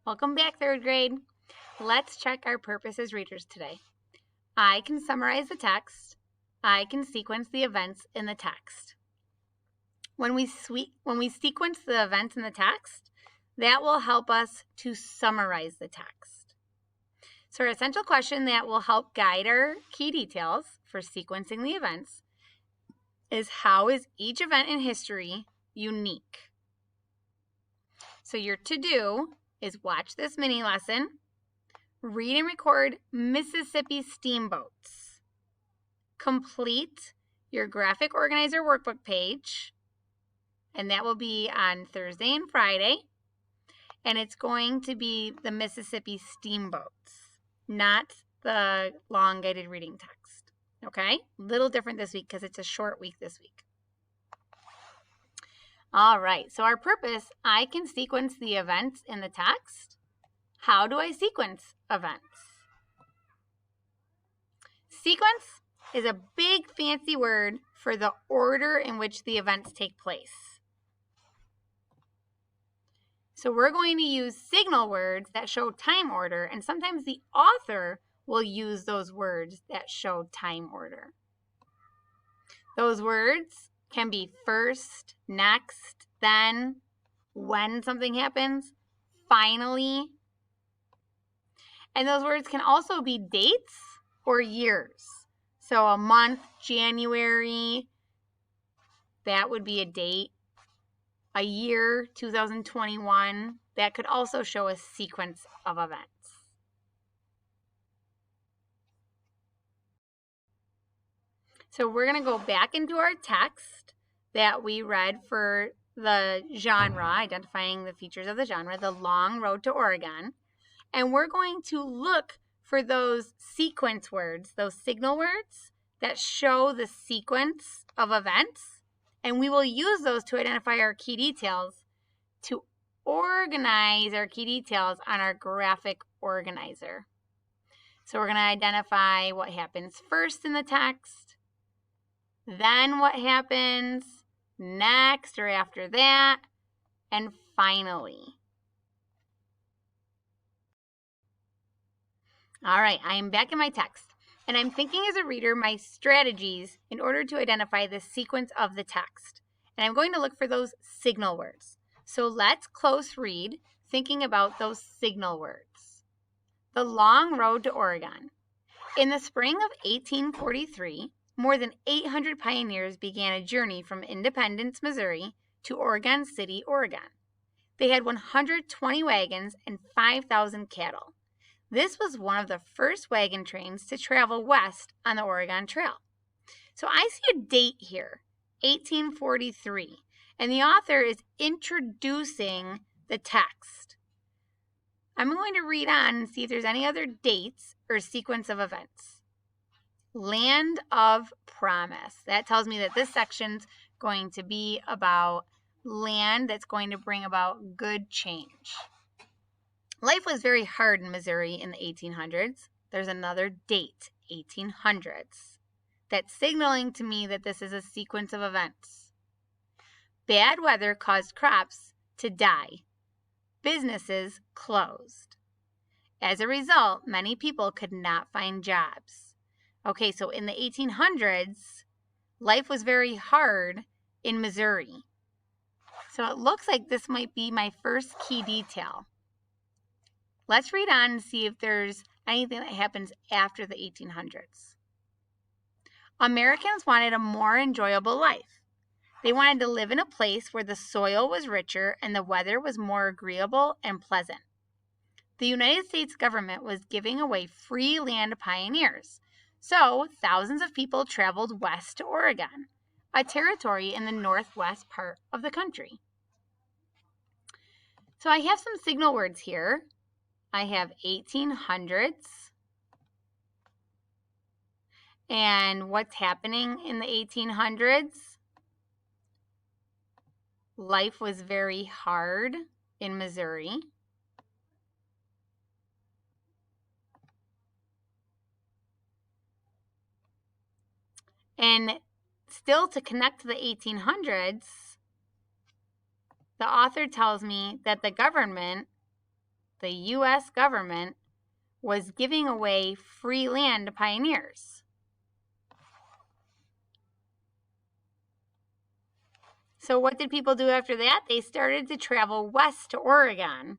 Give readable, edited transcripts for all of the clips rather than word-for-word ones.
Welcome back, third grade. Let's check our purpose as readers today. I can summarize the text. I can sequence the events in the text. When we sequence the events in the text, that will help us to summarize the text. So our essential question that will help guide our key details for sequencing the events is, how is each event in history unique? So your to-do is watch this mini lesson, read and record Mississippi steamboats, complete your graphic organizer workbook page, and that will be on Thursday and Friday, and it's going to be the Mississippi steamboats, not the long guided reading text. Okay, little different this week because it's a short week this week. All right, so our purpose, I can sequence the events in the text. How do I sequence events? Sequence is a big fancy word for the order in which the events take place. So we're going to use signal words that show time order, and sometimes the author will use those words that show time order. Those words can be first, next, then, when something happens, finally. And those words can also be dates or years. So a month, January, that would be a date. A year, 2021, that could also show a sequence of events. So we're going to go back into our text that we read for the genre, identifying the features of the genre, The Long Road to Oregon. And we're going to look for those sequence words, those signal words that show the sequence of events. And we will use those to identify our key details, to organize our key details on our graphic organizer. So we're going to identify what happens first in the text, then what happens next or after that, and finally. All right, I am back in my text, and I'm thinking as a reader my strategies in order to identify the sequence of the text. And I'm going to look for those signal words. So let's close read, thinking about those signal words. The Long Road to Oregon. In the spring of 1843, more than 800 pioneers began a journey from Independence, Missouri to Oregon City, Oregon. They had 120 wagons and 5,000 cattle. This was one of the first wagon trains to travel west on the Oregon Trail. So I see a date here, 1843, and the author is introducing the text. I'm going to read on and see if there's any other dates or sequence of events. Land of Promise. That tells me that this section's going to be about land that's going to bring about good change. Life was very hard in Missouri in the 1800s. There's another date, 1800s. That's signaling to me that this is a sequence of events. Bad weather caused crops to die. Businesses closed. As a result, many people could not find jobs. Okay, so in the 1800s, life was very hard in Missouri. So it looks like this might be my first key detail. Let's read on and see if there's anything that happens after the 1800s. Americans wanted a more enjoyable life. They wanted to live in a place where the soil was richer and the weather was more agreeable and pleasant. The United States government was giving away free land to pioneers, so thousands of people traveled west to Oregon, a territory in the northwest part of the country. So I have some signal words here. I have 1800s. And what's happening in the 1800s? Life was very hard in Missouri. And still, to connect to the 1800s, the author tells me that the government the U.S. government was giving away free land to pioneers. So what did people do after that? They started to travel west to Oregon.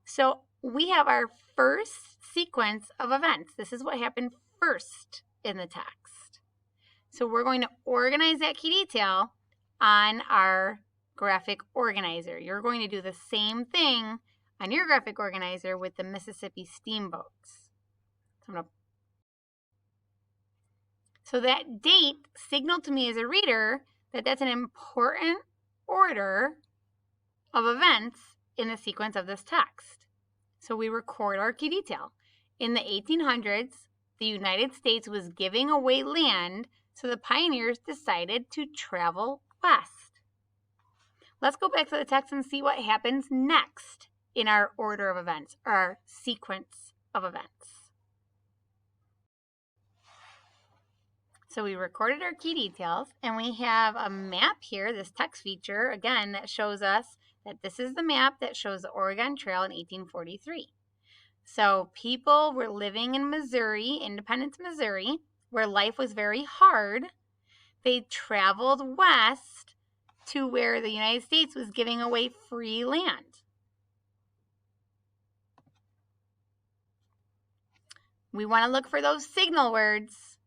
So we have our first sequence of events. This is what happened first in the text. So we're going to organize that key detail on our graphic organizer. You're going to do the same thing on your graphic organizer with the Mississippi steamboats. So that date signaled to me as a reader that that's an important order of events in the sequence of this text. So we record our key detail. In the 1800s, the United States was giving away land, so the pioneers decided to travel west. Let's go back to the text and see what happens next in our order of events, our sequence of events. So we recorded our key details, and we have a map here, this text feature, again, that shows us that this is the map that shows the Oregon Trail in 1843. So people were living in Missouri, Independence, Missouri, where life was very hard. They traveled west to where the United States was giving away free land. We want to look for those signal words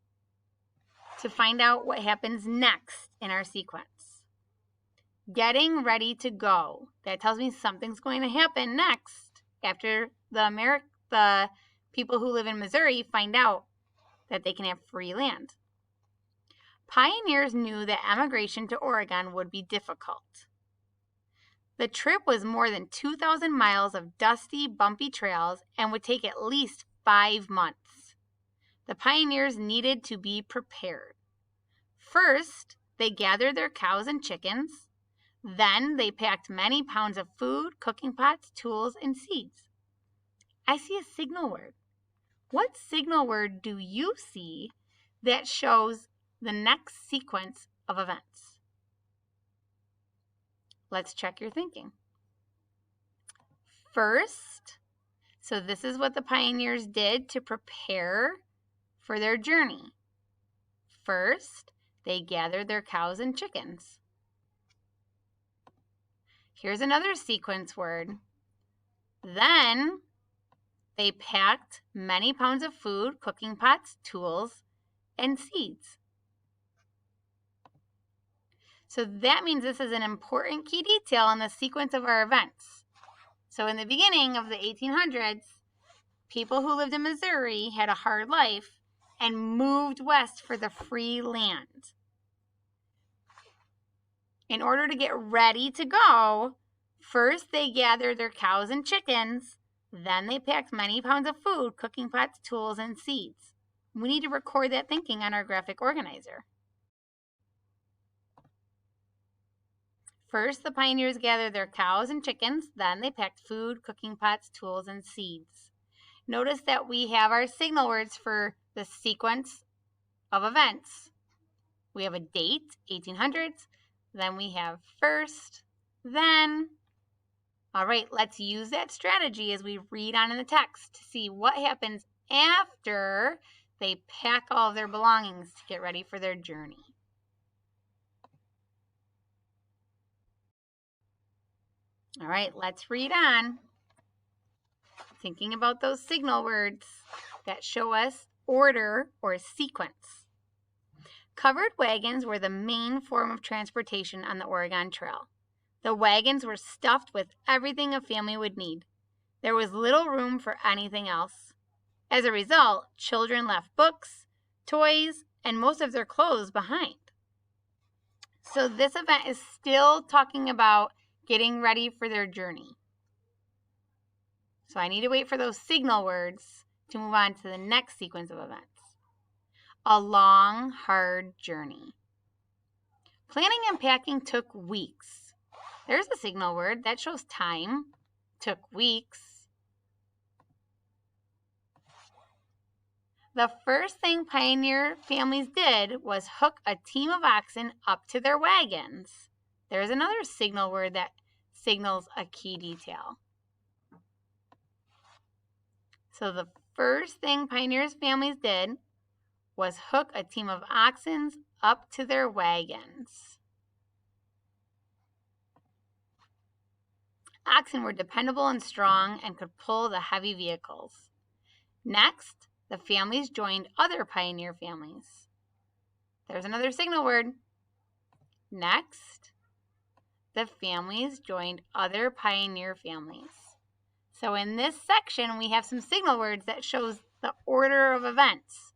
to find out what happens next in our sequence. Getting ready to go. That tells me something's going to happen next after the people who live in Missouri find out that they can have free land. Pioneers knew that emigration to Oregon would be difficult. The trip was more than 2,000 miles of dusty, bumpy trails and would take at least 5 months. The pioneers needed to be prepared. First, they gathered their cows and chickens. Then they packed many pounds of food, cooking pots, tools, and seeds. I see a signal word. What signal word do you see that shows the next sequence of events? Let's check your thinking. First, so this is what the pioneers did to prepare for their journey. First, they gathered their cows and chickens. Here's another sequence word. Then they packed many pounds of food, cooking pots, tools, and seeds. So that means this is an important key detail in the sequence of our events. So in the beginning of the 1800s, people who lived in Missouri had a hard life and moved west for the free land. In order to get ready to go, first they gathered their cows and chickens, then they packed many pounds of food, cooking pots, tools, and seeds. We need to record that thinking on our graphic organizer. First, the pioneers gathered their cows and chickens, then they packed food, cooking pots, tools, and seeds. Notice that we have our signal words for the sequence of events. We have a date, 1800s, then we have first, then. All right, let's use that strategy as we read on in the text to see what happens after they pack all of their belongings to get ready for their journey. All right, let's read on. Thinking about those signal words that show us order or sequence. Covered wagons were the main form of transportation on the Oregon Trail. The wagons were stuffed with everything a family would need. There was little room for anything else. As a result, children left books, toys, and most of their clothes behind. So this event is still talking about getting ready for their journey. So I need to wait for those signal words to move on to the next sequence of events. A long, hard journey. Planning and packing took weeks. There's a signal word that shows time. Took weeks. The first thing pioneer families did was hook a team of oxen up to their wagons. There's another signal word that signals a key detail. So the first thing pioneers' families did was hook a team of oxen up to their wagons. Oxen were dependable and strong and could pull the heavy vehicles. Next, the families joined other pioneer families. There's another signal word. Next, the families joined other pioneer families. So in this section, we have some signal words that shows the order of events.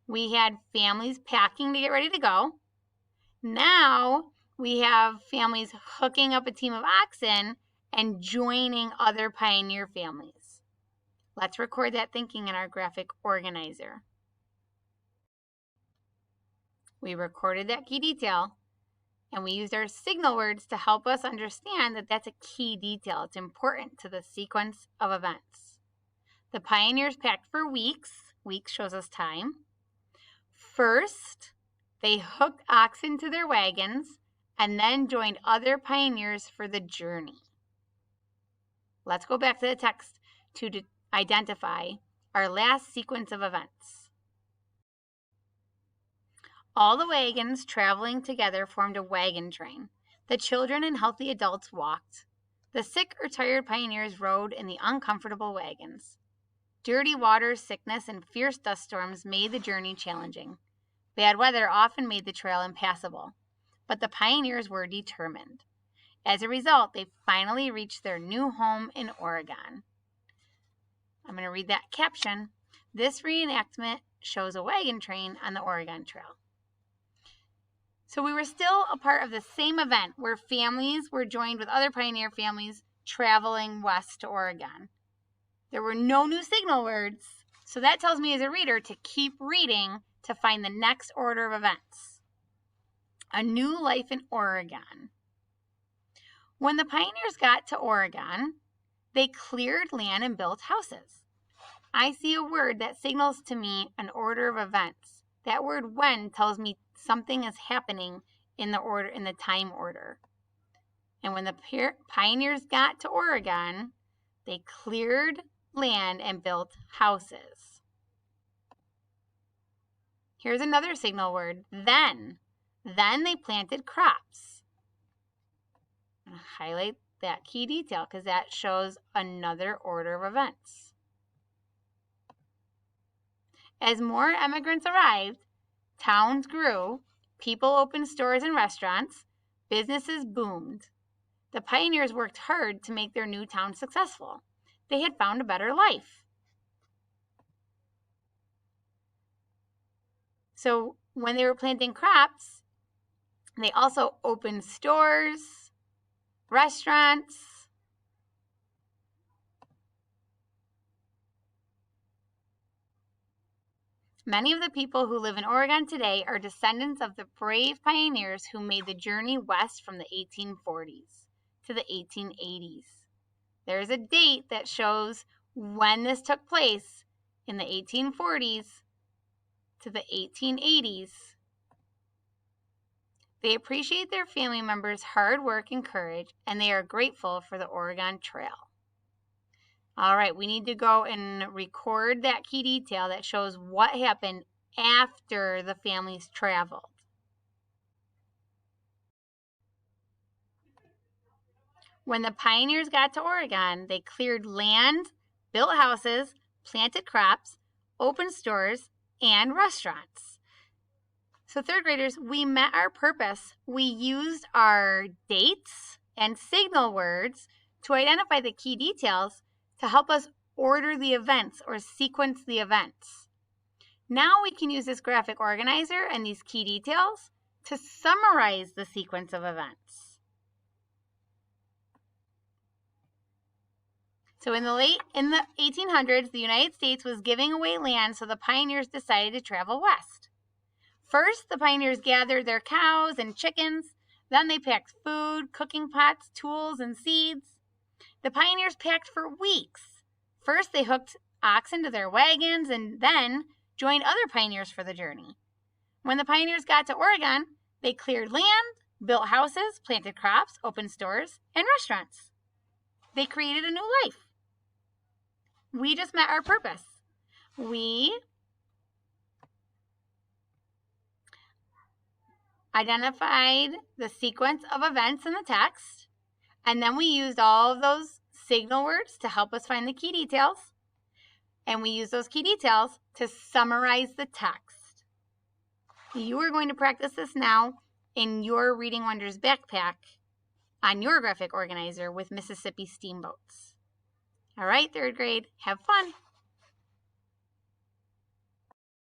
We had families packing to get ready to go. Now we have families hooking up a team of oxen and joining other pioneer families. Let's record that thinking in our graphic organizer. We recorded that key detail, and we used our signal words to help us understand that that's a key detail. It's important to the sequence of events. The pioneers packed for weeks. Weeks shows us time. First, they hooked oxen to their wagons and then joined other pioneers for the journey. Let's go back to the text to identify our last sequence of events. All the wagons traveling together formed a wagon train. The children and healthy adults walked. The sick or tired pioneers rode in the uncomfortable wagons. Dirty water, sickness, and fierce dust storms made the journey challenging. Bad weather often made the trail impassable, but the pioneers were determined. As a result, they finally reached their new home in Oregon. I'm going to read that caption. This reenactment shows a wagon train on the Oregon Trail. So we were still a part of the same event where families were joined with other pioneer families traveling west to Oregon. There were no new signal words, so that tells me as a reader to keep reading to find the next order of events. A new life in Oregon. When the pioneers got to Oregon, they cleared land and built houses. I see a word that signals to me an order of events. That word when tells me something is happening in the time order. And when the pioneers got to Oregon, they cleared land and built houses. Here's another signal word, then. Then they planted crops. I'm going to highlight that key detail because that shows another order of events. As more immigrants arrived, towns grew, people opened stores and restaurants, businesses boomed. The pioneers worked hard to make their new town successful. They had found a better life. So when they were planting crops, they also opened stores, restaurants. Many of the people who live in Oregon today are descendants of the brave pioneers who made the journey west from the 1840s to the 1880s. There's a date that shows when this took place in the 1840s to the 1880s. They appreciate their family members' hard work and courage, and they are grateful for the Oregon Trail. All right, we need to go and record that key detail that shows what happened after the families traveled. When the pioneers got to Oregon, they cleared land, built houses, planted crops, opened stores, and restaurants. So third graders, we met our purpose. We used our dates and signal words to identify the key details to help us order the events or sequence the events. Now we can use this graphic organizer and these key details to summarize the sequence of events. So in the 1800s, the United States was giving away land, so the pioneers decided to travel west. First, the pioneers gathered their cows and chickens. Then they packed food, cooking pots, tools, and seeds. The pioneers packed for weeks. First, they hooked oxen to their wagons and then joined other pioneers for the journey. When the pioneers got to Oregon, they cleared land, built houses, planted crops, opened stores, and restaurants. They created a new life. we just met our purpose. We identified the sequence of events in the text, and then we used all of those signal words to help us find the key details, and we use those key details to summarize the text. You are going to practice this now in your Reading Wonders backpack on your graphic organizer with Mississippi Steamboats. All right, third grade, have fun.